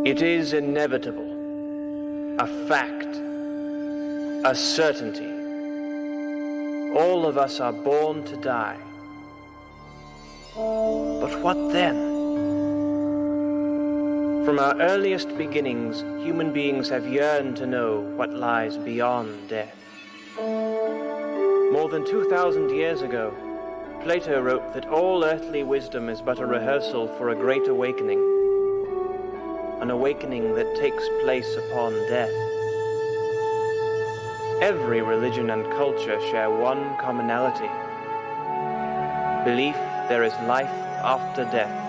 It is inevitable, a fact, a certainty. All of us are born to die. But what then? From our earliest beginnings, human beings have yearned to know what lies beyond death. More than 2,000 years ago, Plato wrote that all earthly wisdom is but a rehearsal for a great awakening, an awakening that takes place upon death. Every religion and culture share one commonality: belief there is life after death.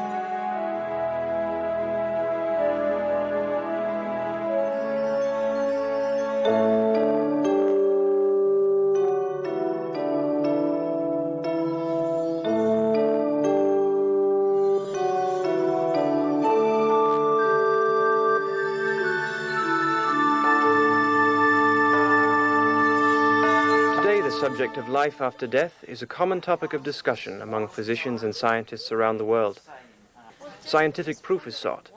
The subject of life after death is a common topic of discussion among physicians and scientists around the world. Scientific proof is sought,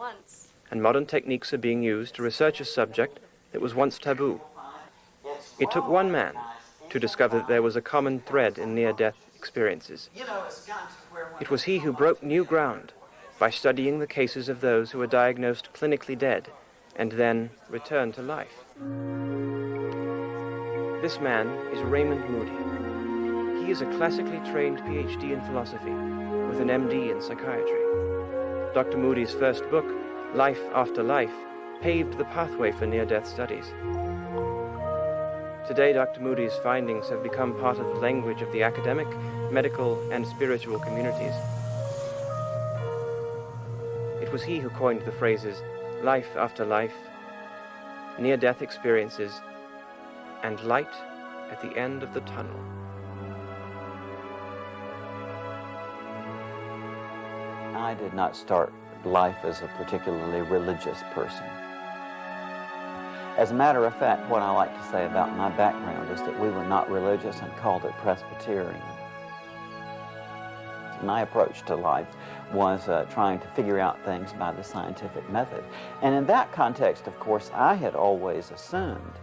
and modern techniques are being used to research a subject that was once taboo. It took one man to discover that there was a common thread in near-death experiences. It was he who broke new ground by studying the cases of those who were diagnosed clinically dead and then returned to life. This man is Raymond Moody. He is a classically trained PhD in philosophy with an MD in psychiatry. Dr. Moody's first book, Life After Life, paved the pathway for near-death studies. Today, Dr. Moody's findings have become part of the language of the academic, medical, and spiritual communities. It was he who coined the phrases life after life, near-death experiences, and light at the end of the tunnel. I did not start life as a particularly religious person. As a matter of fact, what I like to say about my background is that we were not religious and called it Presbyterian. My approach to life was trying to figure out things by the scientific method. And in that context, of course, I had always assumed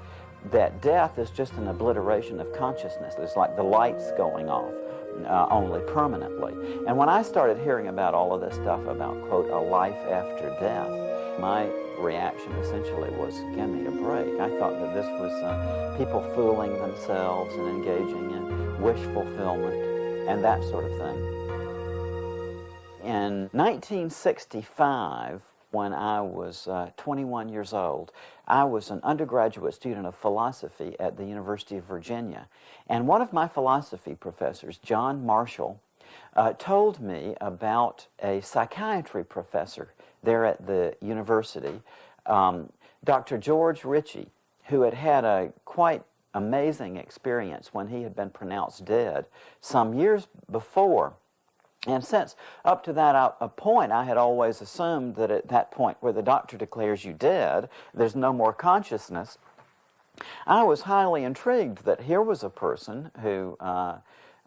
that death is just an obliteration of consciousness. It's like the lights going off, only permanently. And when I started hearing about all of this stuff about, quote, a life after death, my reaction essentially was, give me a break. I thought that this was people fooling themselves and engaging in wish fulfillment and that sort of thing. In 1965, when I was 21 years old, I was an undergraduate student of philosophy at the University of Virginia. And one of my philosophy professors, John Marshall, told me about a psychiatry professor there at the university, Dr. George Ritchie, who had had a quite amazing experience when he had been pronounced dead some years before. And since up to that point, I had always assumed that at that point where the doctor declares you dead, there's no more consciousness, I was highly intrigued that here was a person who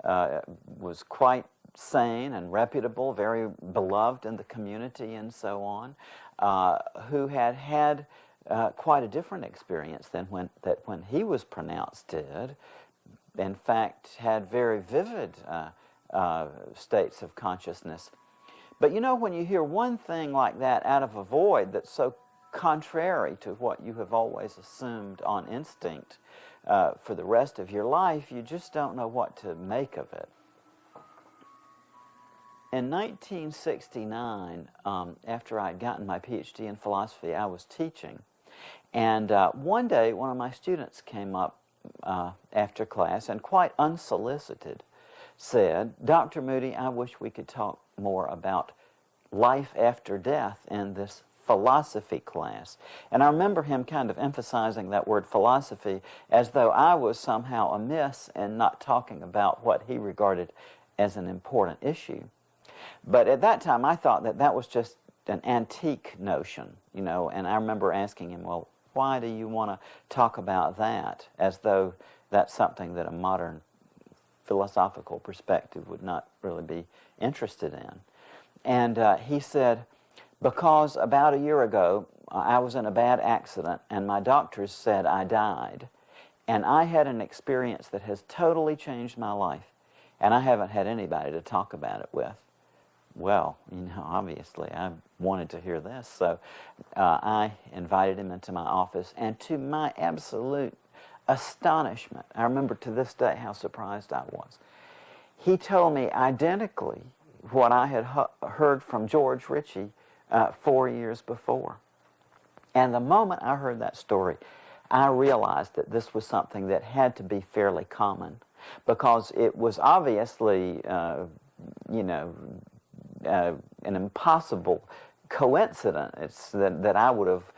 was quite sane and reputable, very beloved in the community and so on, who had had quite a different experience than when he was pronounced dead. In fact, had very vivid states of consciousness. But you know, when you hear one thing like that out of a void that's so contrary to what you have always assumed on instinct for the rest of your life, you just don't know what to make of it. In 1969, after I'd gotten my PhD in philosophy, I was teaching. And one day, one of my students came up after class and quite unsolicited said, Dr. Moody, I wish we could talk more about life after death in this philosophy class. And I remember him kind of emphasizing that word philosophy as though I was somehow amiss in not talking about what he regarded as an important issue. But at that time, I thought that that was just an antique notion, you know, and I remember asking him, well, why do you want to talk about that, as though that's something that a modern philosophical perspective would not really be interested in. And he said, because about a year ago, I was in a bad accident, and my doctors said I died. And I had an experience that has totally changed my life, and I haven't had anybody to talk about it with. Well, you know, obviously I wanted to hear this, so I invited him into my office, and to my absolute astonishment, I remember to this day how surprised I was. He told me identically what I had heard from George Ritchie 4 years before. And the moment I heard that story, I realized that this was something that had to be fairly common, because it was obviously, you know, an impossible coincidence that I would have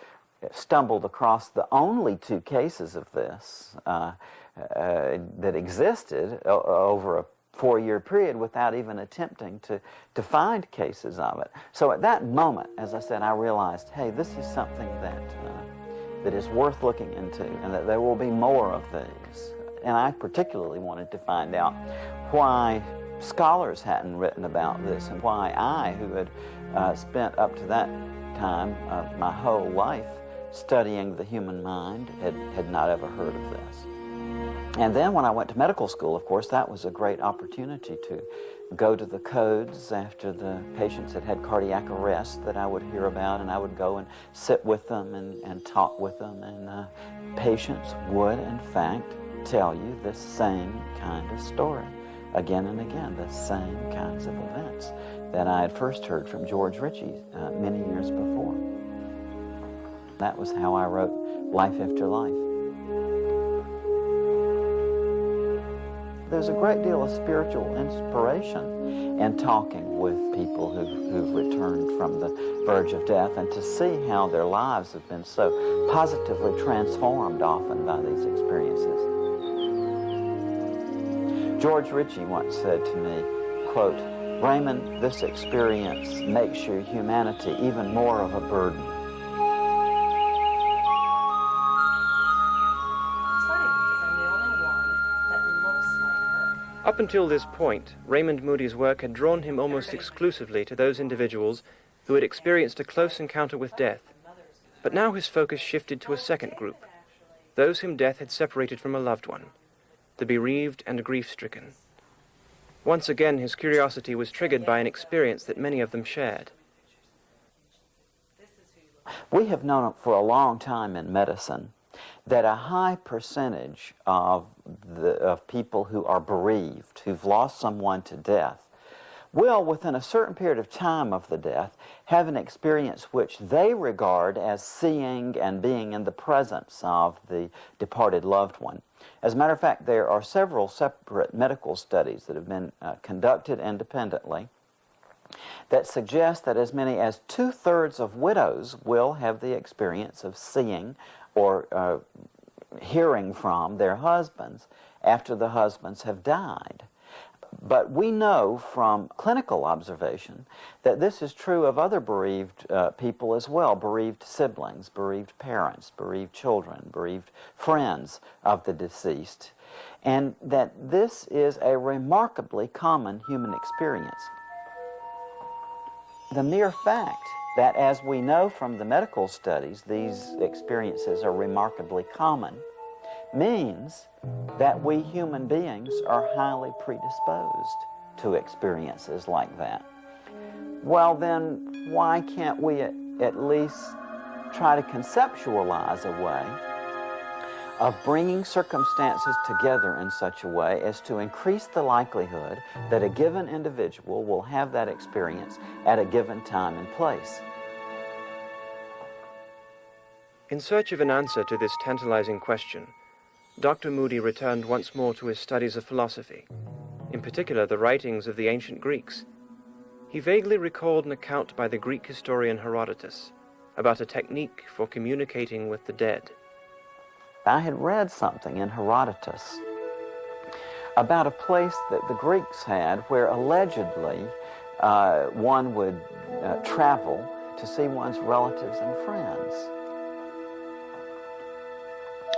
stumbled across the only 2 cases of this that existed over a 4-year period without even attempting to find cases of it. So at that moment, as I said, I realized, hey, this is something that is worth looking into, and that there will be more of these. And I particularly wanted to find out why scholars hadn't written about this, and why I, who had spent up to that time my whole life studying the human mind, had not ever heard of this. And then when I went to medical school, of course, that was a great opportunity to go to the codes after the patients had had cardiac arrest that I would hear about, and I would go and sit with them and talk with them, and patients would, in fact, tell you the same kind of story. Again and again, the same kinds of events that I had first heard from George Ritchie many years before. That was how I wrote Life After Life. There's a great deal of spiritual inspiration in talking with people who've returned from the verge of death, and to see how their lives have been so positively transformed often by these experiences. George Ritchie once said to me, quote, "Raymond, this experience makes your humanity even more of a burden." Up until this point, Raymond Moody's work had drawn him almost exclusively to those individuals who had experienced a close encounter with death. But now his focus shifted to a second group, those whom death had separated from a loved one, the bereaved and grief-stricken. Once again, his curiosity was triggered by an experience that many of them shared. We have known for a long time in medicine that a high percentage of people who are bereaved, who've lost someone to death, will, within a certain period of time of the death, have an experience which they regard as seeing and being in the presence of the departed loved one. As a matter of fact, there are several separate medical studies that have been conducted independently that suggest that as many as 2/3 of widows will have the experience of seeing or hearing from their husbands after the husbands have died. But we know from clinical observation that this is true of other bereaved people as well, bereaved siblings, bereaved parents, bereaved children, bereaved friends of the deceased, and that this is a remarkably common human experience. The mere fact that, as we know from the medical studies, these experiences are remarkably common, means that we human beings are highly predisposed to experiences like that. Well, then, why can't we at least try to conceptualize a way of bringing circumstances together in such a way as to increase the likelihood that a given individual will have that experience at a given time and place? In search of an answer to this tantalizing question, Dr. Moody returned once more to his studies of philosophy, in particular the writings of the ancient Greeks. He vaguely recalled an account by the Greek historian Herodotus about a technique for communicating with the dead. I had read something in Herodotus about a place that the Greeks had where allegedly one would travel to see one's relatives and friends.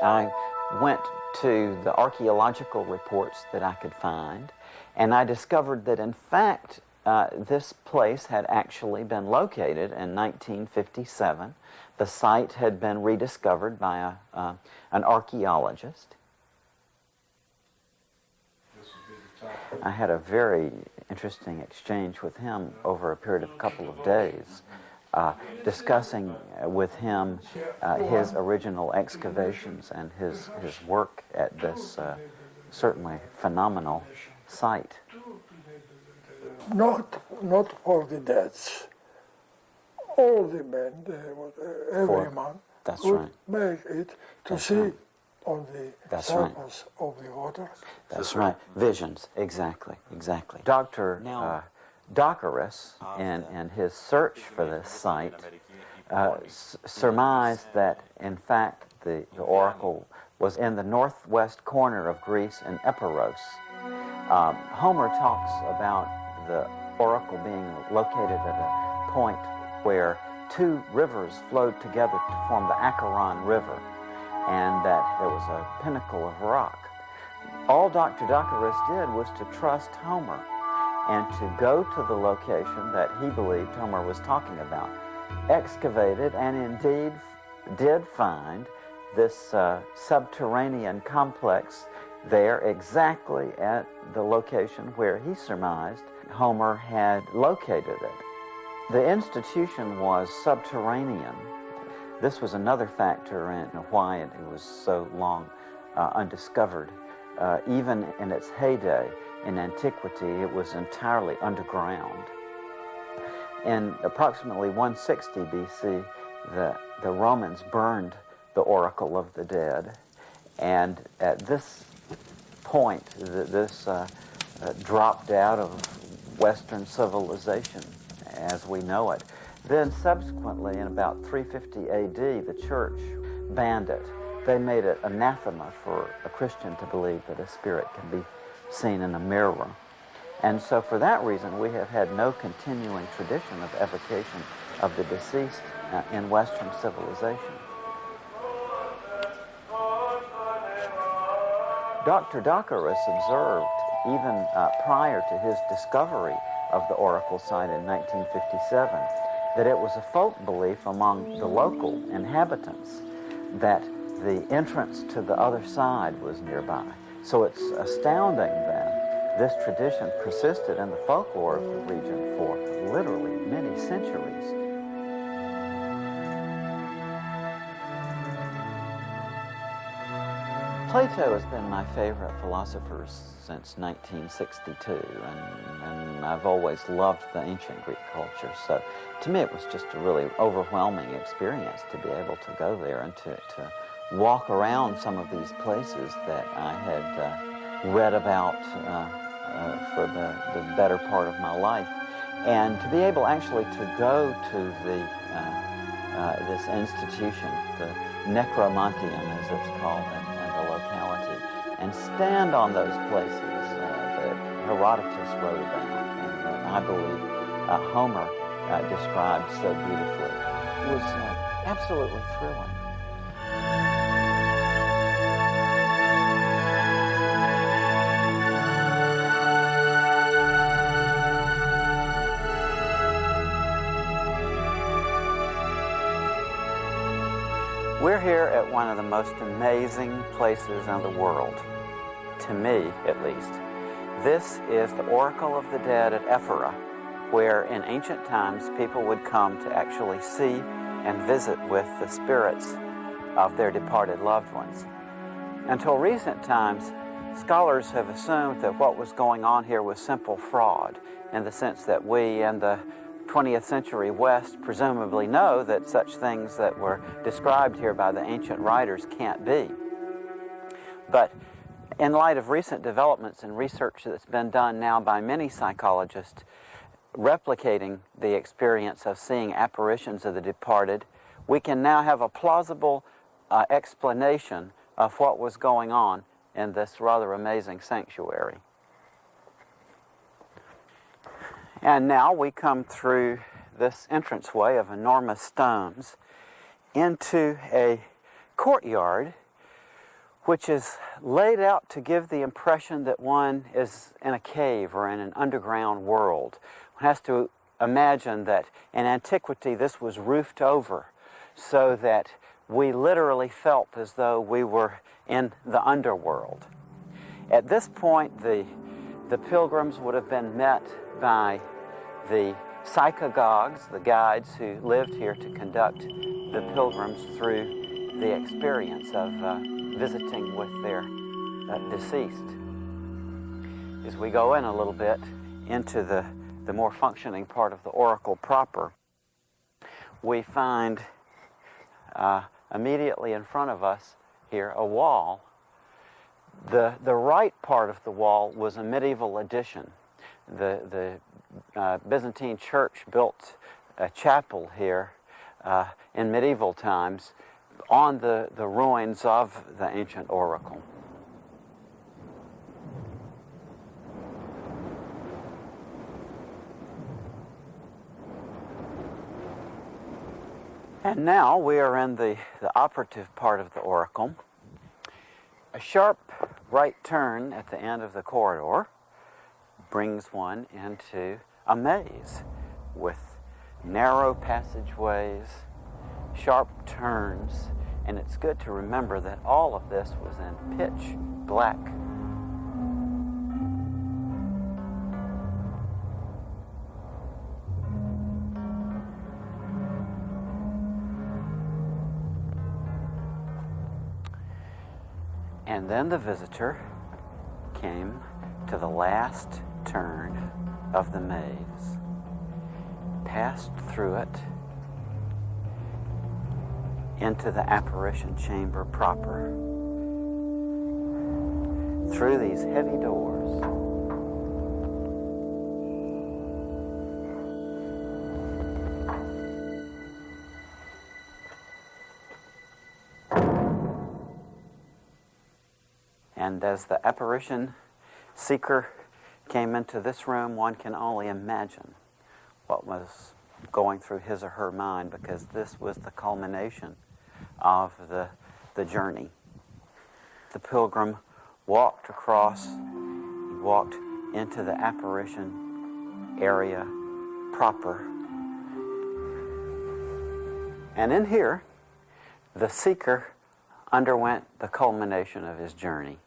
I went to the archaeological reports that I could find, and I discovered that in fact this place had actually been located in 1957. The site had been rediscovered by an archaeologist. I had a very interesting exchange with him over a period of a couple of days, discussing with him his original excavations and his work at this certainly phenomenal site. Not for the deaths. All the men, every man, that's would right. make it to That's see right. on the That's surface of the water. That's right. Visions, exactly, exactly. Dr. Dockeris, in his search for this site, surmised that, in fact, the oracle was in the northwest corner of Greece in Epiros. Homer talks about the oracle being located at a point where two rivers flowed together to form the Acheron River, and that there was a pinnacle of rock. All Dr. Dockeris did was to trust Homer and to go to the location that he believed Homer was talking about, excavated, and indeed did find this subterranean complex there exactly at the location where he surmised Homer had located it. The institution was subterranean. This was another factor in why it was so long undiscovered. Even in its heyday, in antiquity, it was entirely underground. In approximately 160 BC, the Romans burned the Oracle of the Dead, and at this point, this dropped out of Western civilization as we know it. Then subsequently, in about 350 AD, the church banned it. They made it anathema for a Christian to believe that a spirit can be seen in a mirror. And so for that reason, we have had no continuing tradition of evocation of the deceased in Western civilization. Dr. Dockeris observed, even prior to his discovery of the oracle site in 1957, that it was a folk belief among the local inhabitants that the entrance to the other side was nearby. So it's astounding that this tradition persisted in the folklore of the region for literally many centuries. Plato has been my favorite philosopher since 1962, and I've always loved the ancient Greek culture. So to me it was just a really overwhelming experience to be able to go there and to walk around some of these places that I had read about for the better part of my life, and to be able actually to go to this institution, the Necromantium as it's called in the locality, and stand on those places that Herodotus wrote about and that I believe Homer described so beautifully. It was absolutely thrilling. We're here at one of the most amazing places in the world, to me at least. This is the Oracle of the Dead at Ephora, where in ancient times people would come to actually see and visit with the spirits of their departed loved ones. Until recent times, scholars have assumed that what was going on here was simple fraud, in the sense that we in the 20th century West presumably know that such things that were described here by the ancient writers can't be. But in light of recent developments and research that's been done now by many psychologists replicating the experience of seeing apparitions of the departed, we can now have a plausible explanation of what was going on in this rather amazing sanctuary. And now we come through this entranceway of enormous stones into a courtyard which is laid out to give the impression that one is in a cave or in an underground world, has to imagine that in antiquity this was roofed over so that we literally felt as though we were in the underworld. At this point, the pilgrims would have been met by the psychagogues, the guides who lived here to conduct the pilgrims through the experience of visiting with their deceased. As we go in a little bit into the more functioning part of the oracle proper, we find immediately in front of us here a wall. The right part of the wall was a medieval addition. The Byzantine church built a chapel here in medieval times on the ruins of the ancient oracle. And now we are in the operative part of the oracle. A sharp right turn at the end of the corridor brings one into a maze with narrow passageways, sharp turns, and it's good to remember that all of this was in pitch black. And then the visitor came to the last turn of the maze, passed through it into the apparition chamber proper, through these heavy doors. And as the apparition seeker came into this room, one can only imagine what was going through his or her mind, because this was the culmination of the journey. The pilgrim walked across, he walked into the apparition area proper. And in here, the seeker underwent the culmination of his journey.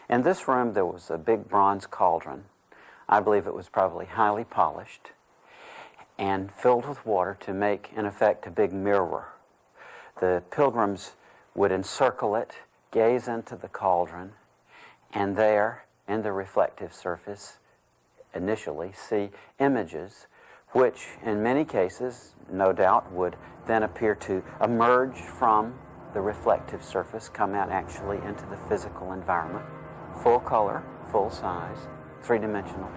In this room, there was a big bronze cauldron. I believe it was probably highly polished and filled with water to make, in effect, a big mirror. The pilgrims would encircle it, gaze into the cauldron, and there, in the reflective surface, initially see images which, in many cases, no doubt, would then appear to emerge from the reflective surface, come out actually into the physical environment, full color, full size, three-dimensional,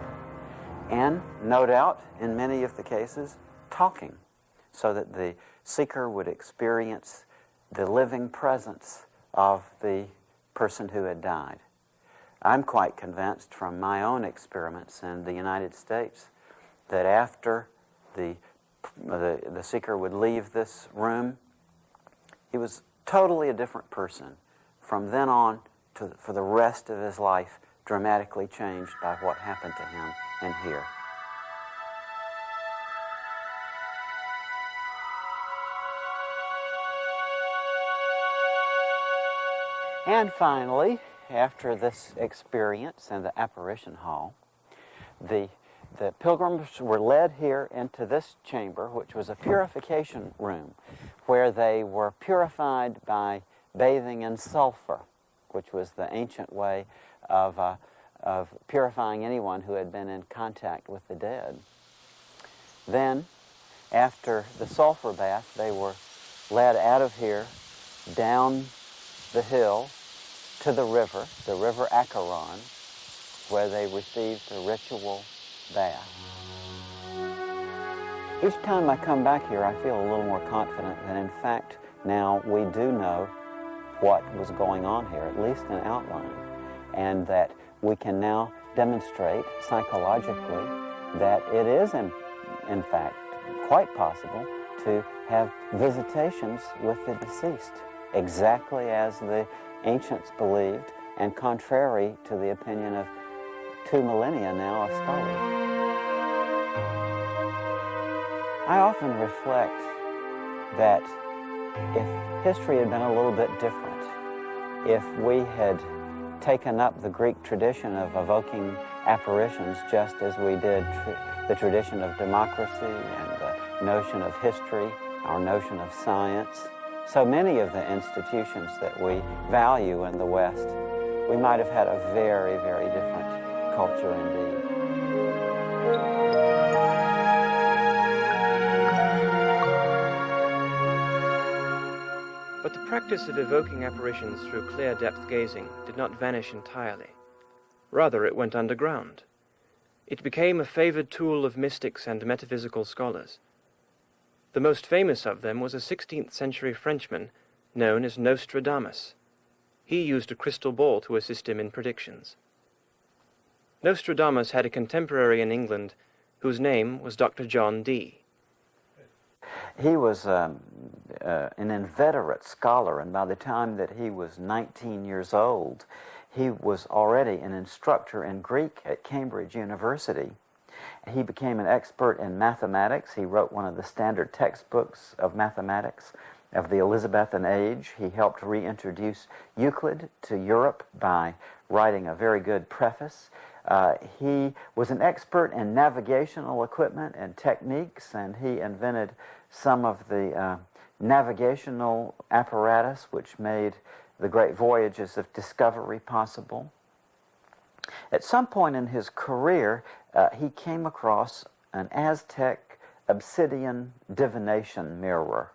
and no doubt, in many of the cases, talking, so that the seeker would experience the living presence of the person who had died. I'm quite convinced from my own experiments in the United States that after the seeker would leave this room, he was totally a different person. From then on, for the rest of his life, dramatically changed by what happened to him in here. And finally, after this experience in the apparition hall, the pilgrims were led here into this chamber, which was a purification room, where they were purified by bathing in sulfur, which was the ancient way of purifying anyone who had been in contact with the dead. Then, after the sulfur bath, they were led out of here, down the hill, to the river Acheron, where they received the ritual bath. Each time I come back here, I feel a little more confident that in fact now we do know what was going on here, at least in outline, and that we can now demonstrate psychologically that it is in fact quite possible to have visitations with the deceased, exactly as the ancients believed, and contrary to the opinion of 2 millennia now of scholars. I often reflect that if history had been a little bit different, if we had taken up the Greek tradition of evoking apparitions just as we did the tradition of democracy and the notion of history, our notion of science, so many of the institutions that we value in the West, we might have had a very, very different culture indeed. But the practice of evoking apparitions through clear depth gazing did not vanish entirely. Rather, it went underground. It became a favored tool of mystics and metaphysical scholars. The most famous of them was a 16th century Frenchman known as Nostradamus. He used a crystal ball to assist him in predictions. Nostradamus had a contemporary in England whose name was Dr. John Dee. He was an inveterate scholar, and by the time that he was 19 years old, he was already an instructor in Greek at Cambridge University. He became an expert in mathematics. He wrote one of the standard textbooks of mathematics of the Elizabethan age. He helped reintroduce Euclid to Europe by writing a very good preface. He was an expert in navigational equipment and techniques, and he invented some of the navigational apparatus which made the great voyages of discovery possible. At some point in his career, he came across an Aztec obsidian divination mirror.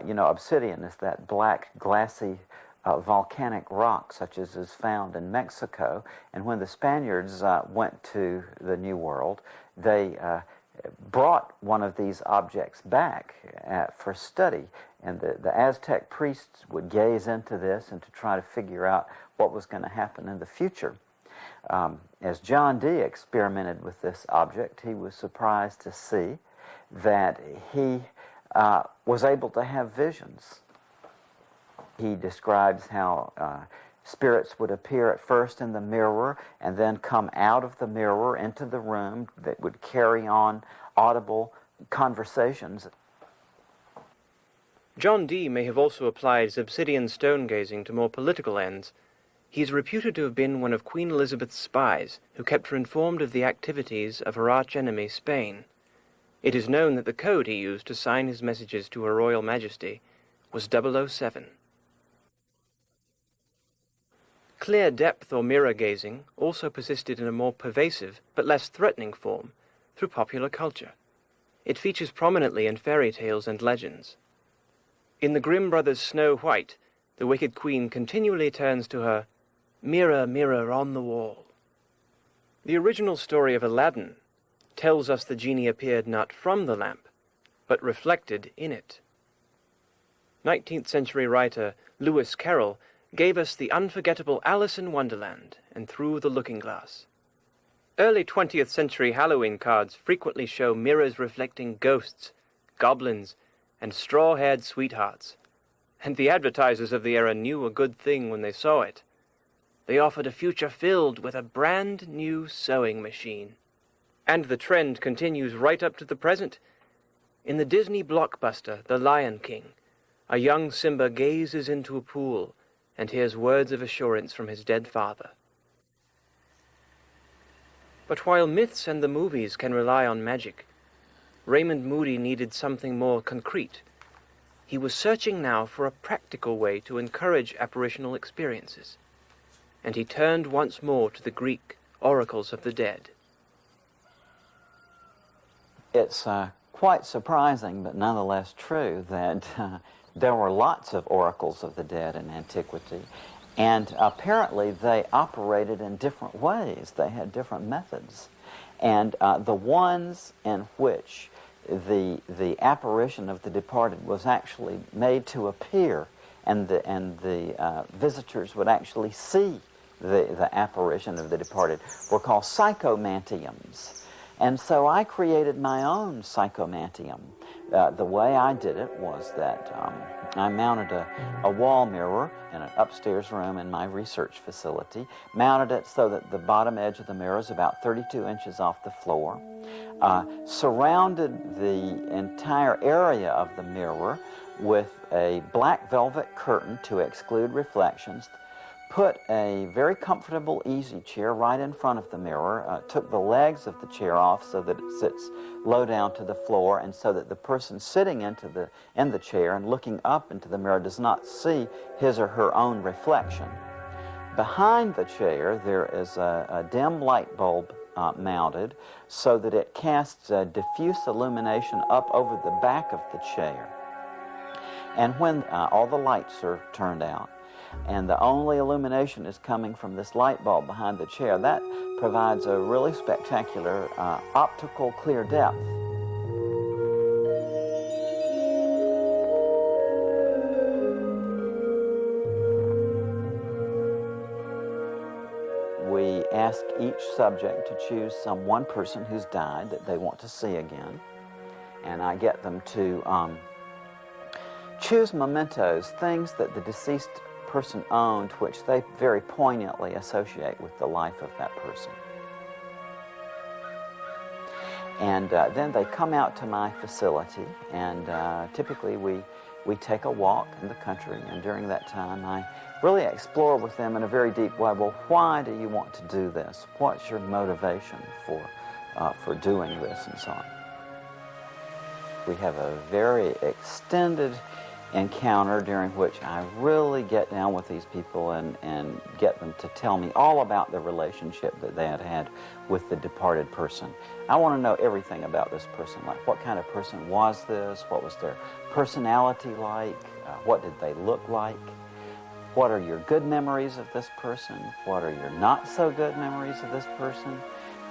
You know, obsidian is that black, glassy volcanic rock such as is found in Mexico. And when the Spaniards went to the New World, they brought one of these objects back for study. And the Aztec priests would gaze into this and to try to figure out what was going to happen in the future. As John Dee experimented with this object, he was surprised to see that he was able to have visions. He describes how spirits would appear at first in the mirror and then come out of the mirror into the room that would carry on audible conversations. John Dee may have also applied his obsidian stone gazing to more political ends. He is reputed to have been one of Queen Elizabeth's spies who kept her informed of the activities of her arch-enemy Spain. It is known that the code he used to sign his messages to Her Royal Majesty was 007. Clear depth or mirror gazing also persisted in a more pervasive but less threatening form through popular culture. It features prominently in fairy tales and legends. In the Grimm brothers' Snow White, the wicked queen continually turns to her mirror, mirror on the wall. The original story of Aladdin tells us the genie appeared not from the lamp, but reflected in it. 19th century writer Lewis Carroll gave us the unforgettable Alice in Wonderland and Through the Looking Glass. Early 20th century Halloween cards frequently show mirrors reflecting ghosts, goblins, and straw-haired sweethearts. And the advertisers of the era knew a good thing when they saw it. They offered a future filled with a brand new sewing machine. And the trend continues right up to the present. In the Disney blockbuster, The Lion King, a young Simba gazes into a pool and hears words of assurance from his dead father. But while myths and the movies can rely on magic, Raymond Moody needed something more concrete. He was searching now for a practical way to encourage apparitional experiences, and he turned once more to the Greek oracles of the dead. It's quite surprising, but nonetheless true, that there were lots of oracles of the dead in antiquity, and apparently they operated in different ways. They had different methods. And the ones in which the apparition of the departed was actually made to appear, and the visitors would actually see the apparition of the departed, were called psychomantiums. And so I created my own psychomantium. The way I did it was that I mounted a wall mirror in an upstairs room in my research facility, mounted it so that the bottom edge of the mirror is about 32 inches off the floor. surrounded the entire area of the mirror with a black velvet curtain to exclude reflections, put a very comfortable easy chair right in front of the mirror, took the legs of the chair off so that it sits low down to the floor, and so that the person sitting in the chair and looking up into the mirror does not see his or her own reflection. Behind the chair there is a dim light bulb mounted so that it casts a diffuse illumination up over the back of the chair. And when all the lights are turned out and the only illumination is coming from this light bulb behind the chair, that provides a really spectacular optical clear depth. We ask each subject to choose one person who's died that they want to see again, and I get them to choose mementos, things that the deceased person owned which they very poignantly associate with the life of that person. And then they come out to my facility, and typically we take a walk in the country, and during that time I really explore with them in a very deep way, well, why do you want to do this? What's your motivation for doing this, and so on. We have a very extended encounter during which I really get down with these people and get them to tell me all about the relationship that they had had with the departed person. I want to know everything about this person, like what kind of person was this, what was their personality like, what did they look like, what are your good memories of this person, what are your not so good memories of this person,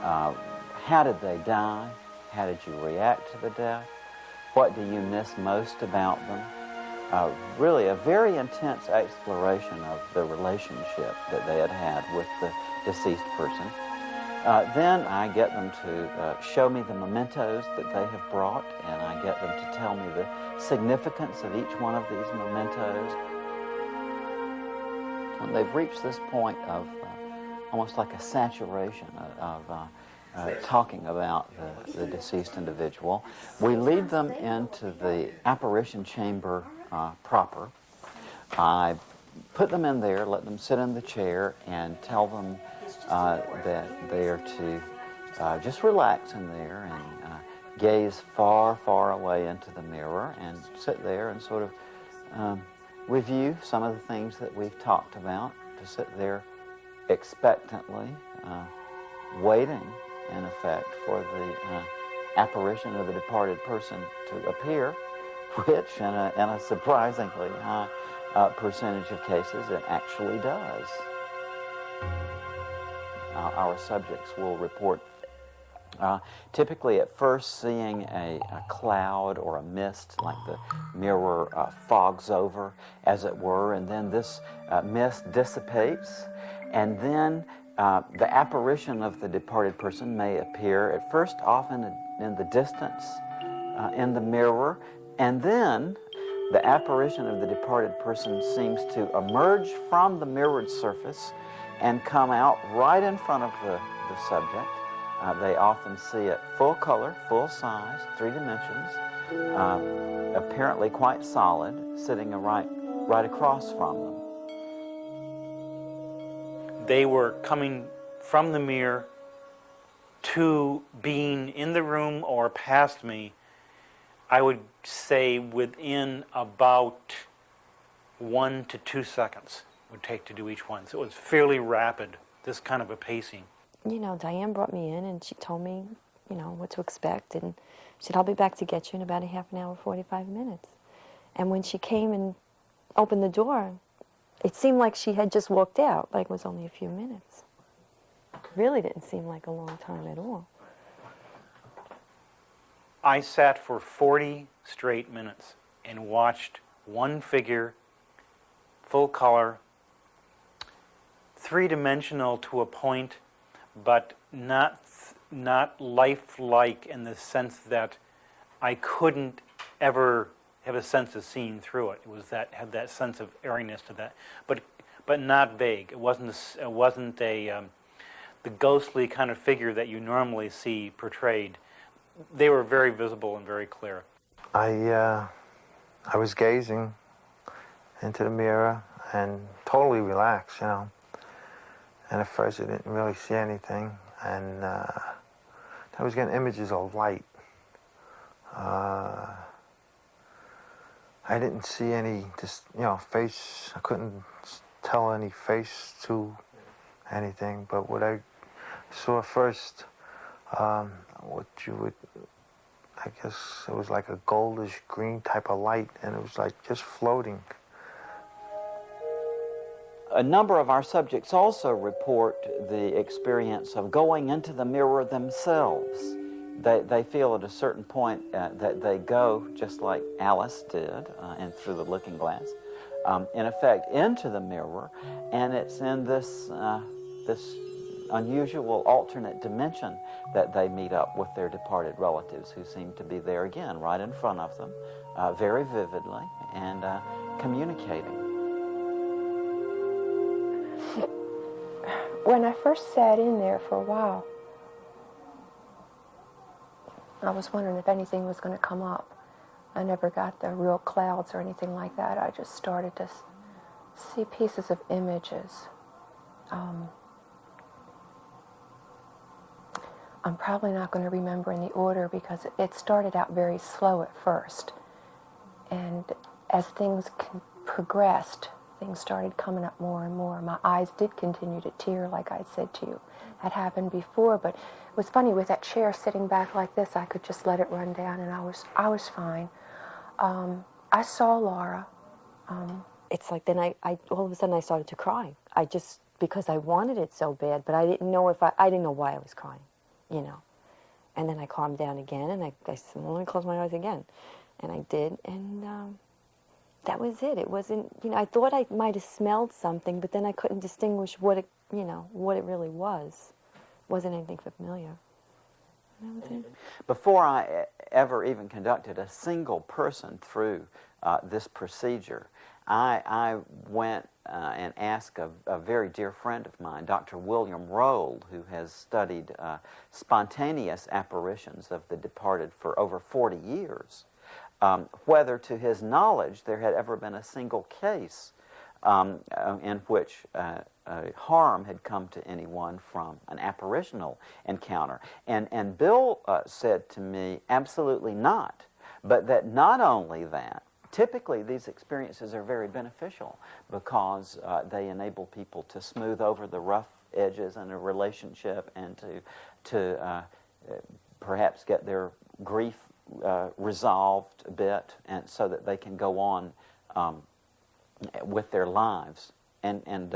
how did they die, how did you react to the death, what do you miss most about them. Really a very intense exploration of the relationship that they had had with the deceased person. Then I get them to show me the mementos that they have brought, and I get them to tell me the significance of each one of these mementos. When they've reached this point of almost like a saturation of talking about the deceased individual, we lead them into the apparition chamber proper. I put them in there, let them sit in the chair, and tell them that they are to just relax in there and gaze far, far away into the mirror and sit there and sort of review some of the things that we've talked about, to sit there expectantly, waiting, in effect, for the apparition of the departed person to appear, which in a surprisingly high percentage of cases it actually does. Our subjects will report typically at first seeing a cloud or a mist, like the mirror fogs over, as it were, and then this mist dissipates, and then the apparition of the departed person may appear at first often in the distance in the mirror, and then the apparition of the departed person seems to emerge from the mirrored surface and come out right in front of the subject. They often see it full color, full size, 3 dimensions, apparently quite solid, sitting right across from them. They were coming from the mirror to being in the room or past me, I would say within about 1 to 2 seconds would take to do each one. So it was fairly rapid, this kind of a pacing. You know, Diane brought me in and she told me, you know, what to expect. And she said, I'll be back to get you in about a half an hour, 45 minutes. And when she came and opened the door, it seemed like she had just walked out, like it was only a few minutes. It really didn't seem like a long time at all. I sat for 40 straight minutes and watched one figure, full color, 3-dimensional to a point, but not lifelike in the sense that I couldn't ever have a sense of seeing through it. It was had that sense of airiness to that, but not vague. It wasn't the ghostly kind of figure that you normally see portrayed. they were very visible and very clear. I was gazing into the mirror and totally relaxed, you know. And at first I didn't really see anything, and I was getting images of light. I didn't see any, just, you know, face. I couldn't tell any face to anything, but what I saw first, what you would, I guess it was like a goldish green type of light, and it was like just floating. A number of our subjects also report the experience of going into the mirror themselves. They feel at a certain point that they go, just like Alice did, and through the looking glass, in effect into the mirror, and it's in this unusual alternate dimension that they meet up with their departed relatives, who seem to be there again, right in front of them, very vividly, and communicating. When I first sat in there for a while, I was wondering if anything was going to come up. I never got the real clouds or anything like that. I just started to see pieces of images. I'm probably not going to remember in the order because it started out very slow at first. And as things progressed, things started coming up more and more. My eyes did continue to tear, like I said to you. That happened before, but it was funny, with that chair sitting back like this, I could just let it run down, and I was fine. I saw Laura. It's like then I all of a sudden I started to cry. I just, because I wanted it so bad, but I didn't know if I didn't know why I was crying, you know. And then I calmed down again, and I said, well, let me close my eyes again. And I did, and that was it. It wasn't, you know, I thought I might have smelled something, but then I couldn't distinguish what it, you know, what it really was. It wasn't anything familiar. That was it. Before I ever even conducted a single person through this procedure, I went and asked a very dear friend of mine, Dr. William Rold, who has studied spontaneous apparitions of the departed for over 40 years, whether to his knowledge there had ever been a single case in which harm had come to anyone from an apparitional encounter. And Bill said to me, absolutely not, but that not only that, typically these experiences are very beneficial because they enable people to smooth over the rough edges in a relationship and to perhaps get their grief resolved a bit, and so that they can go on with their lives. And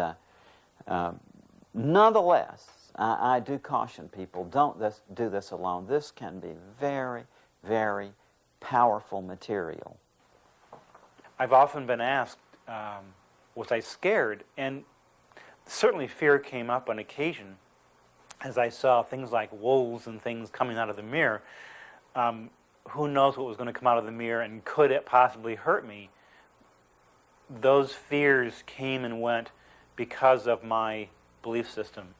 nonetheless, I do caution people, don't do this alone. This can be very, very powerful material. I've often been asked, was I scared? And certainly fear came up on occasion as I saw things like wolves and things coming out of the mirror. Who knows what was going to come out of the mirror, and could it possibly hurt me? Those fears came and went because of my belief system.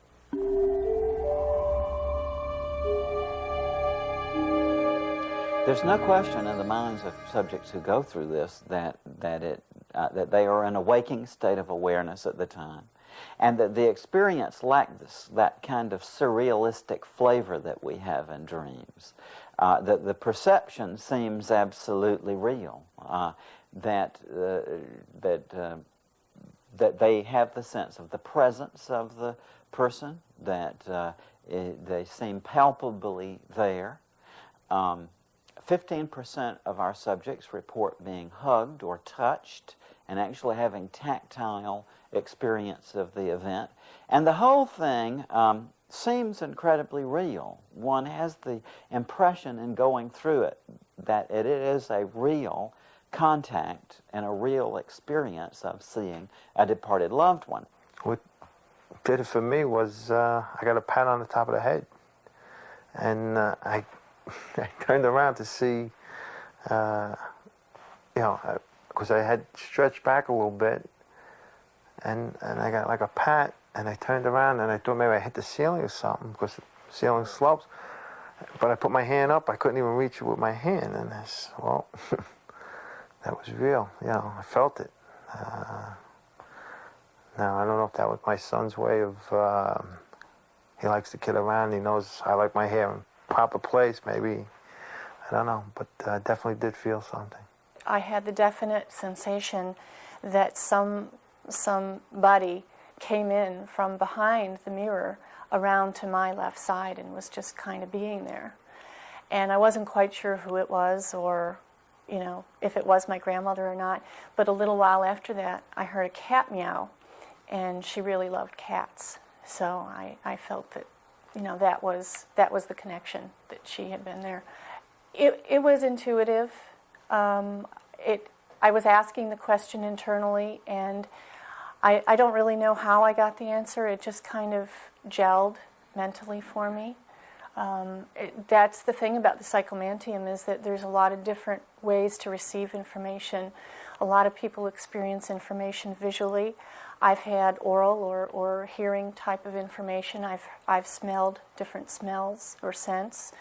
There's no question in the minds of subjects who go through this that they are in a waking state of awareness at the time, and that the experience lacks that kind of surrealistic flavor that we have in dreams. That the perception seems absolutely real. That they have the sense of the presence of the person. That they seem palpably there. 15% of our subjects report being hugged or touched and actually having tactile experience of the event. And the whole thing seems incredibly real. One has the impression in going through it that it is a real contact and a real experience of seeing a departed loved one. What did it for me was I got a pat on the top of the head, and I turned around to see, you know, because I had stretched back a little bit, and I got like a pat, and I turned around and I thought maybe I hit the ceiling or something, because the ceiling slopes, but I put my hand up, I couldn't even reach it with my hand, and well, that was real, I felt it. Now, I don't know if that was my son's way of, he likes to kid around, he knows I like my hair in proper place, maybe, I don't know, but I definitely did feel something. I had the definite sensation that somebody came in from behind the mirror around to my left side and was just kind of being there. And I wasn't quite sure who it was or, if it was my grandmother or not. But a little while after that, I heard a cat meow, and she really loved cats. So I felt that, that was the connection, that she had been there. It was intuitive. I was asking the question internally, and I don't really know how I got the answer. It just kind of gelled mentally for me. That's the thing about the psychomantium, is that there's a lot of different ways to receive information. A lot of people experience information visually. I've had oral or hearing type of information. I've smelled different smells or scents,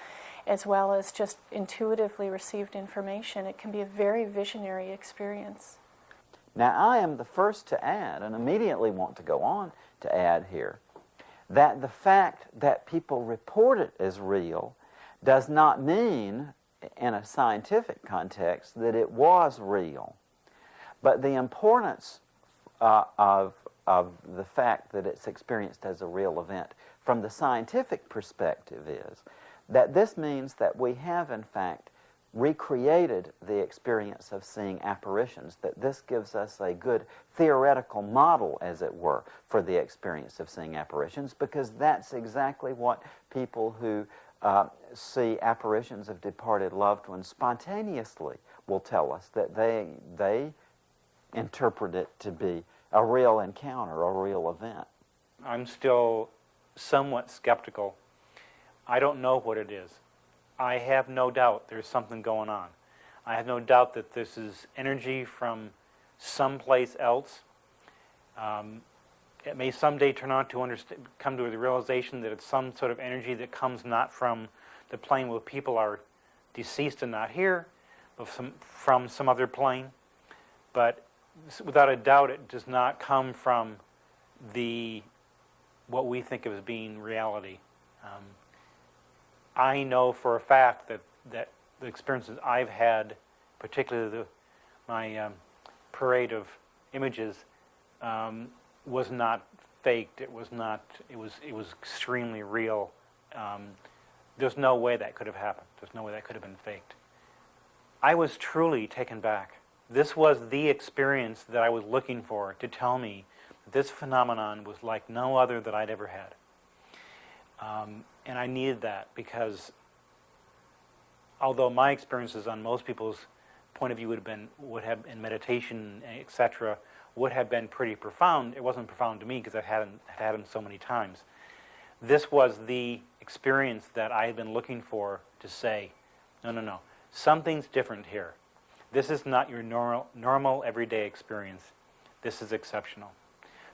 as well as just intuitively received information. It can be a very visionary experience. Now, I am the first to add, and immediately want to go on to add here, that the fact that people report it as real does not mean, in a scientific context, that it was real. But the importance of the fact that it's experienced as a real event from the scientific perspective is that this means that we have, in fact, recreated the experience of seeing apparitions, that this gives us a good theoretical model, as it were, for the experience of seeing apparitions, because that's exactly what people who see apparitions of departed loved ones spontaneously will tell us, that they interpret it to be a real encounter, a real event. I'm still somewhat skeptical. I don't know what it is. I have no doubt there's something going on. I have no doubt that this is energy from someplace else. It may someday turn out to come to the realization that it's some sort of energy that comes not from the plane where people are deceased and not here, but from some other plane. But without a doubt, it does not come from what we think of as being reality. I know for a fact that the experiences I've had, particularly my parade of images, was not faked. It was extremely real. There's no way that could have happened. There's no way that could have been faked. I was truly taken back. This was the experience that I was looking for to tell me that this phenomenon was like no other that I'd ever had. And I needed that because although my experiences on most people's point of view would have in meditation, etc., would have been pretty profound, it wasn't profound to me because I've had them so many times. This was the experience that I had been looking for to say, no, something's different here. This is not your normal everyday experience. This is exceptional.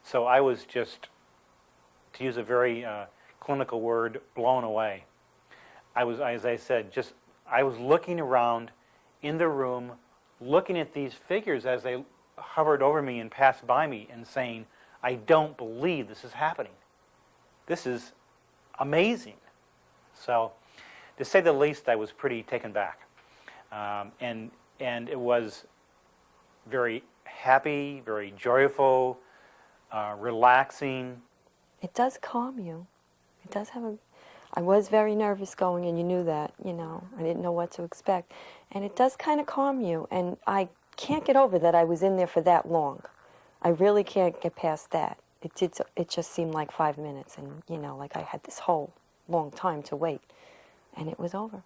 So I was just, to use a very clinical word, blown away. I was, as I said, I was looking around in the room, looking at these figures as they hovered over me and passed by me and saying, I don't believe this is happening. This is amazing. So, to say the least, I was pretty taken back. And it was very happy, very joyful, relaxing. It does calm you. It does have I was very nervous going, and you knew that, I didn't know what to expect. And it does kind of calm you, and I can't get over that I was in there for that long. I really can't get past that. It just seemed like 5 minutes, and, like I had this whole long time to wait, and it was over,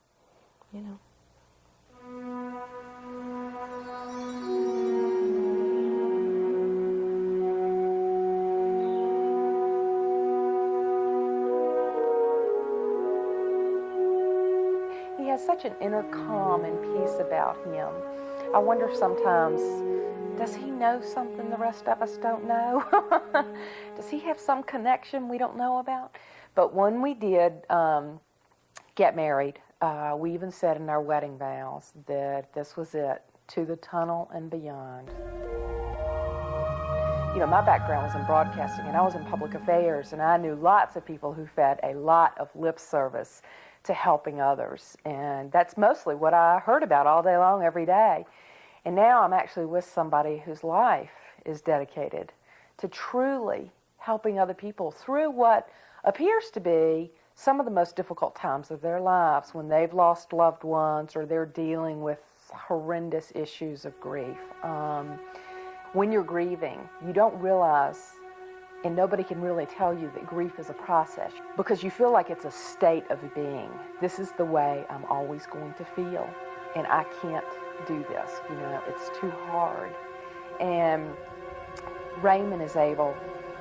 He has such an inner calm and peace about him. I wonder sometimes, does he know something the rest of us don't know? Does he have some connection we don't know about? But when we did get married. We even said in our wedding vows that this was it, to the tunnel and beyond. You know, my background was in broadcasting, and I was in public affairs, and I knew lots of people who fed a lot of lip service to helping others. And that's mostly what I heard about all day long, every day. And now I'm actually with somebody whose life is dedicated to truly helping other people through what appears to be some of the most difficult times of their lives, when they've lost loved ones or they're dealing with horrendous issues of grief. When you're grieving, you don't realize, and nobody can really tell you, that grief is a process, because you feel like it's a state of being. This is the way I'm always going to feel, and I can't do this, you know, it's too hard. And Raymond is able,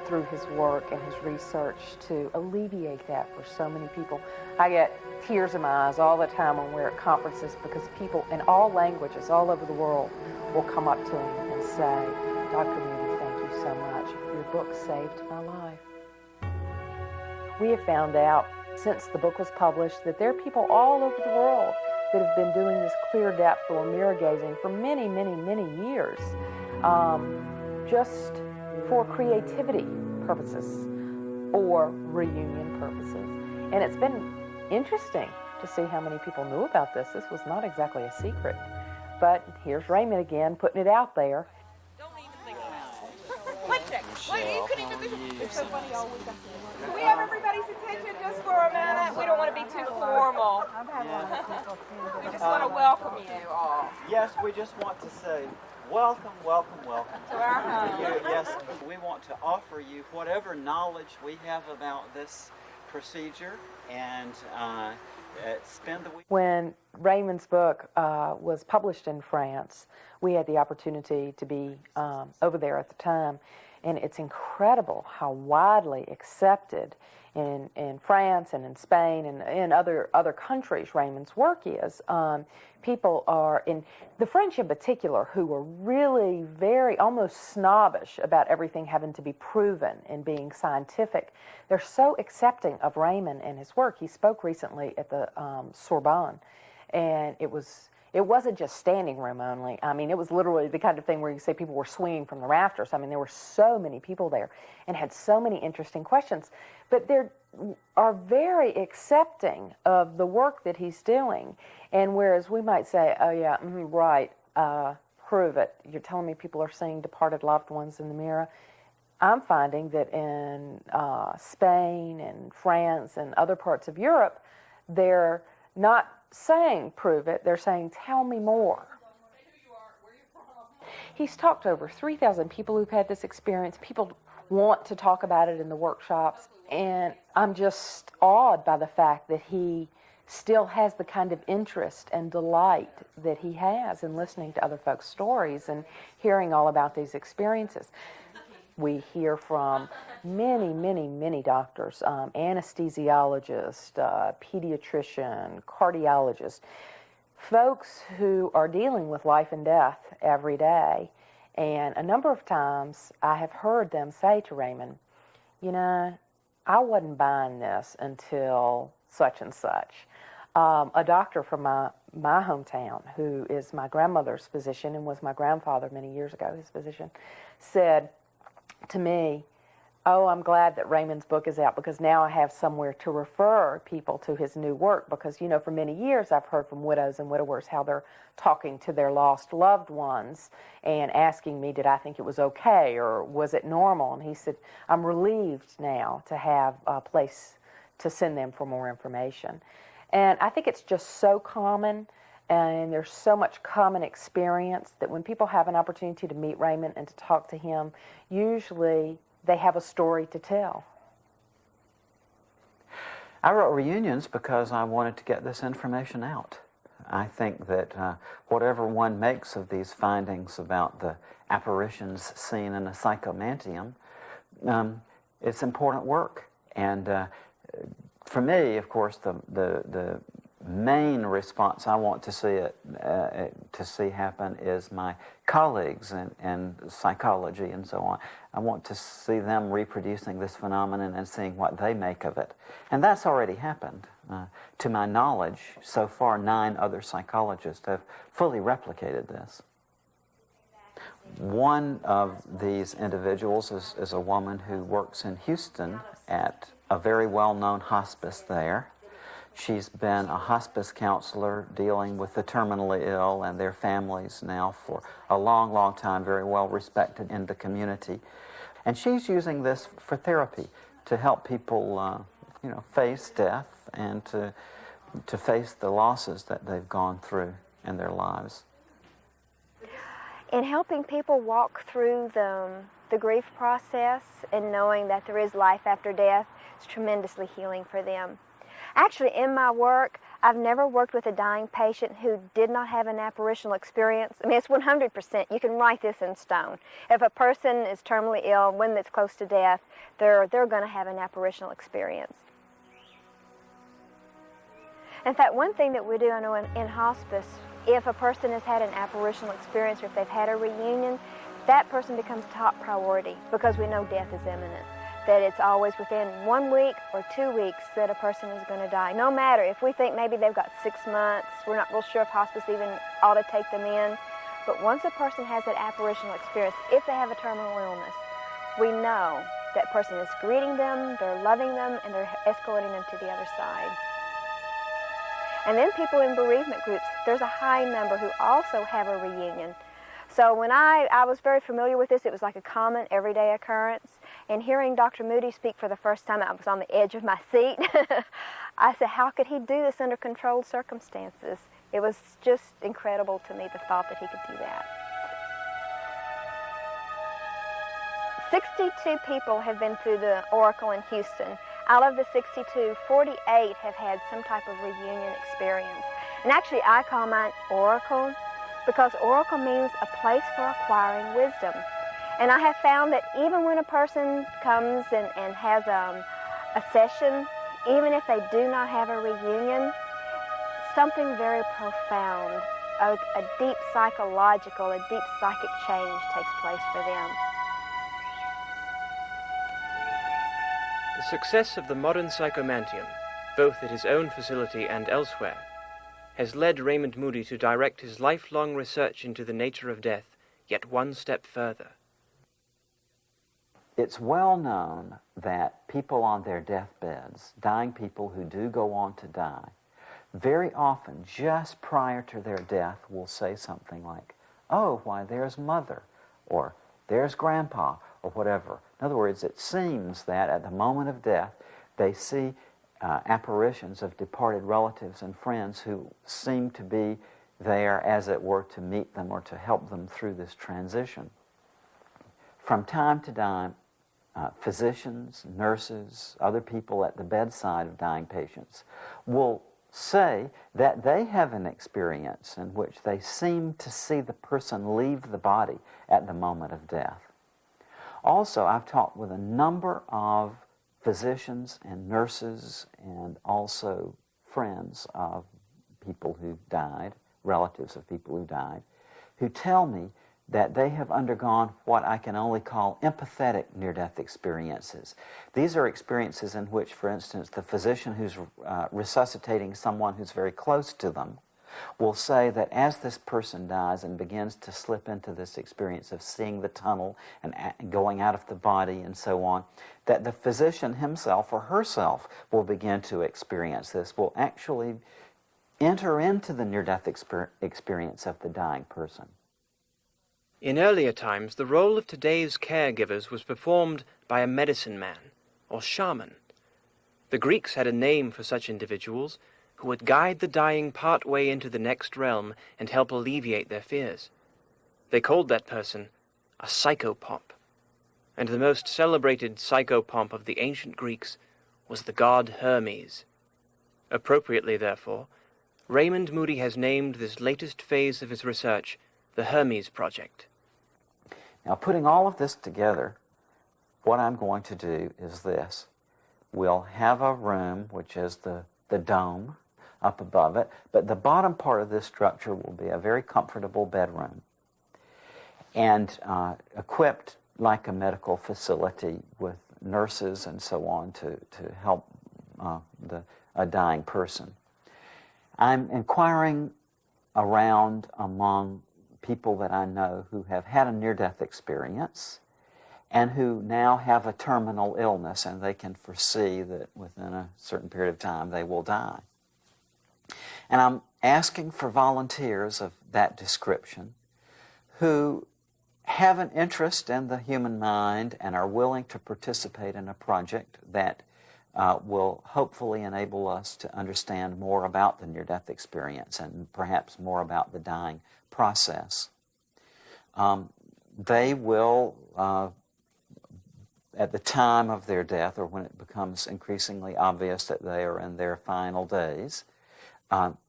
through his work and his research, to alleviate that for so many people. I get tears in my eyes all the time when we're at conferences, because people in all languages, all over the world, will come up to him and say, "Dr. Moody, thank you so much. Your book saved my life." We have found out since the book was published that there are people all over the world that have been doing this clear depth or mirror gazing for many, many, many years, just for creativity purposes or reunion purposes. And it's been interesting to see how many people knew about this. This was not exactly a secret. But here's Raymond again, putting it out there. Don't even think about it. Click check. Wait, you couldn't even be. It's so funny all week. Can we have everybody's attention just for a minute? We don't want to be too formal. We just want to welcome you all. Yes, we just want to say, welcome, welcome, welcome. To our home. Yes, we want to offer you whatever knowledge we have about this procedure, and spend the week. When Raymond's book was published in France, we had the opportunity to be over there at the time, and it's incredible how widely accepted in France and in Spain and in other countries Raymond's work is. People are, in the French in particular, who were really very almost snobbish about everything having to be proven and being scientific. They're so accepting of Raymond and his work. He spoke recently at the Sorbonne, and it wasn't just standing room only. I mean, it was literally the kind of thing where you say people were swinging from the rafters. I mean, there were so many people there and had so many interesting questions. But they are very accepting of the work that he's doing. And whereas we might say, oh yeah, right, prove it. You're telling me people are seeing departed loved ones in the mirror. I'm finding that in Spain and France and other parts of Europe, they're not saying prove it, they're saying tell me more. He's talked to over 3,000 people who've had this experience. People want to talk about it in the workshops, and I'm just awed by the fact that he still has the kind of interest and delight that he has in listening to other folks' stories and hearing all about these experiences. We hear from many, many, many doctors, anesthesiologists, pediatrician, cardiologist, folks who are dealing with life and death every day. And a number of times I have heard them say to Raymond, you know, I wasn't buying this until such and such. A doctor from my hometown, who is my grandmother's physician and was my grandfather many years ago, his physician, said to me, oh, I'm glad that Raymond's book is out, because now I have somewhere to refer people to his new work, because, you know, for many years I've heard from widows and widowers how they're talking to their lost loved ones and asking me, did I think it was okay or was it normal? And he said, I'm relieved now to have a place to send them for more information. And I think it's just so common, and there's so much common experience that when people have an opportunity to meet Raymond and to talk to him, usually they have a story to tell. I wrote Reunions because I wanted to get this information out. I think that whatever one makes of these findings about the apparitions seen in a psychomantium, it's important work. And for me, of course, the main response I want to see happen is my colleagues in psychology and so on. I want to see them reproducing this phenomenon and seeing what they make of it. And that's already happened. To my knowledge, so far 9 other psychologists have fully replicated this. One of these individuals is a woman who works in Houston at a very well-known hospice there. She's been a hospice counselor dealing with the terminally ill and their families now for a long, long time, very well respected in the community. And she's using this for therapy to help people, face death and to face the losses that they've gone through in their lives. In helping people walk through the grief process and knowing that there is life after death, it's tremendously healing for them. Actually, in my work, I've never worked with a dying patient who did not have an apparitional experience. I mean, it's 100%. You can write this in stone. If a person is terminally ill, one that's close to death, they're going to have an apparitional experience. In fact, one thing that we do, I know in hospice, if a person has had an apparitional experience or if they've had a reunion, that person becomes top priority because we know death is imminent. That it's always within 1 week or 2 weeks that a person is going to die. No matter if we think maybe they've got 6 months, we're not real sure if hospice even ought to take them in. But once a person has that apparitional experience, if they have a terminal illness, we know that person is greeting them, they're loving them, and they're escorting them to the other side. And then people in bereavement groups, there's a high number who also have a reunion. So when I was very familiar with this, it was like a common everyday occurrence. And hearing Dr. Moody speak for the first time, I was on the edge of my seat. I said, how could he do this under controlled circumstances? It was just incredible to me, the thought that he could do that. 62 people have been through the Oracle in Houston. Out of the 62, 48 have had some type of reunion experience. And actually, I call mine Oracle because Oracle means a place for acquiring wisdom. And I have found that even when a person comes and has a session, even if they do not have a reunion, something very profound, a deep psychological, a deep psychic change takes place for them. The success of the modern psychomantium, both at his own facility and elsewhere, has led Raymond Moody to direct his lifelong research into the nature of death yet one step further. It's well known that people on their deathbeds, dying people who do go on to die, very often, just prior to their death, will say something like, oh, why, there's Mother, or there's Grandpa, or whatever. In other words, it seems that at the moment of death, they see apparitions of departed relatives and friends who seem to be there, as it were, to meet them or to help them through this transition. From time to time, physicians, nurses, other people at the bedside of dying patients will say that they have an experience in which they seem to see the person leave the body at the moment of death. Also, I've talked with a number of physicians and nurses and also friends of people who died, relatives of people who died, who tell me that they have undergone what I can only call empathetic near-death experiences. These are experiences in which, for instance, the physician who's resuscitating someone who's very close to them will say that as this person dies and begins to slip into this experience of seeing the tunnel and going out of the body and so on, that the physician himself or herself will begin to experience this, will actually enter into the near-death experience of the dying person. In earlier times, the role of today's caregivers was performed by a medicine man, or shaman. The Greeks had a name for such individuals who would guide the dying part way into the next realm and help alleviate their fears. They called that person a psychopomp, and the most celebrated psychopomp of the ancient Greeks was the god Hermes. Appropriately, therefore, Raymond Moody has named this latest phase of his research the Hermes Project. Now, putting all of this together, what I'm going to do is this. We'll have a room, which is the dome, up above it. But the bottom part of this structure will be a very comfortable bedroom and equipped like a medical facility with nurses and so on to help a dying person. I'm inquiring around among people that I know who have had a near-death experience and who now have a terminal illness, and they can foresee that within a certain period of time they will die. And I'm asking for volunteers of that description who have an interest in the human mind and are willing to participate in a project that will hopefully enable us to understand more about the near-death experience and perhaps more about the dying process. They will, at the time of their death, or when it becomes increasingly obvious that they are in their final days,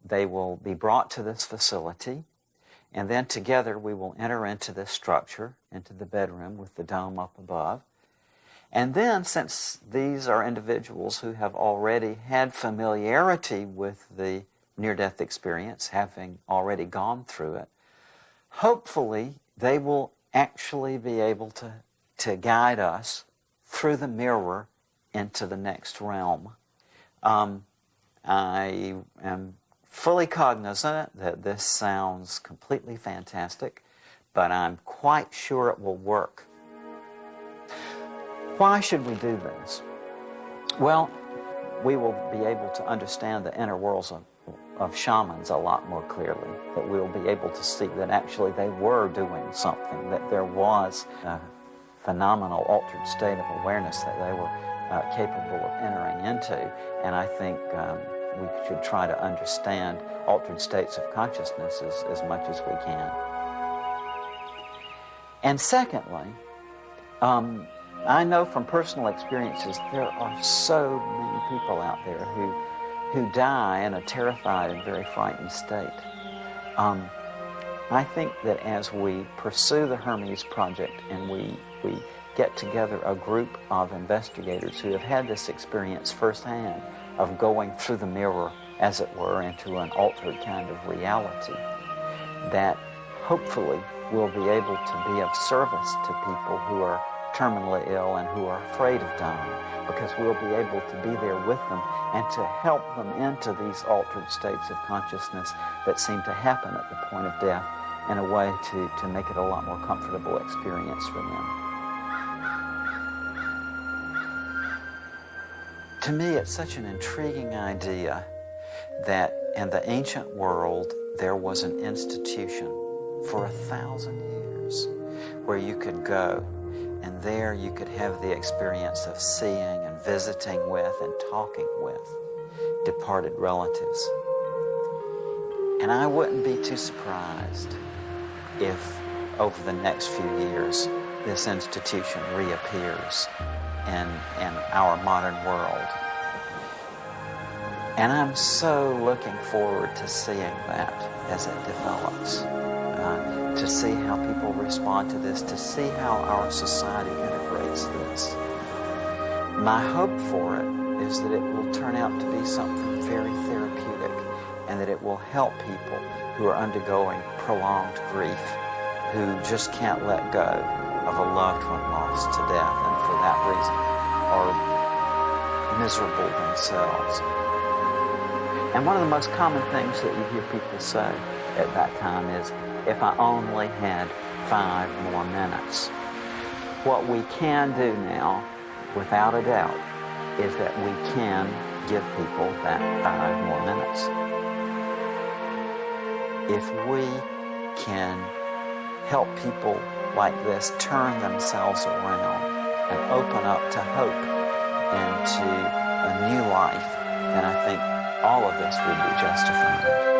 they will be brought to this facility, and then together we will enter into this structure, into the bedroom with the dome up above. And then, since these are individuals who have already had familiarity with the near-death experience, having already gone through it, hopefully they will actually be able to guide us through the mirror into the next realm. I am fully cognizant that this sounds completely fantastic, but I'm quite sure it will work. Why should we do this? Well, we will be able to understand the inner worlds of shamans a lot more clearly, that we'll be able to see that actually they were doing something, that there was a phenomenal altered state of awareness that they were capable of entering into. And I think we should try to understand altered states of consciousness as much as we can. And secondly, I know from personal experiences there are so many people out there who die in a terrified and very frightened state. I think that as we pursue the Hermes Project and we get together a group of investigators who have had this experience firsthand of going through the mirror, as it were, into an altered kind of reality, that hopefully we'll be able to be of service to people who are terminally ill and who are afraid of dying, because we'll be able to be there with them and to help them into these altered states of consciousness that seem to happen at the point of death in a way to make it a lot more comfortable experience for them. To me, it's such an intriguing idea that in the ancient world there was an institution for 1,000 years where you could go, and there you could have the experience of seeing and visiting with and talking with departed relatives. And I wouldn't be too surprised if over the next few years this institution reappears in our modern world. And I'm so looking forward to seeing that as it develops. To see how people respond to this, to see how our society integrates this. My hope for it is that it will turn out to be something very therapeutic, and that it will help people who are undergoing prolonged grief, who just can't let go of a loved one lost to death, and for that reason are miserable themselves. And one of the most common things that you hear people say at that time is, if I only had 5 more minutes. What we can do now, without a doubt, is that we can give people that 5 more minutes. If we can help people like this turn themselves around and open up to hope and to a new life, then I think all of this would be justified.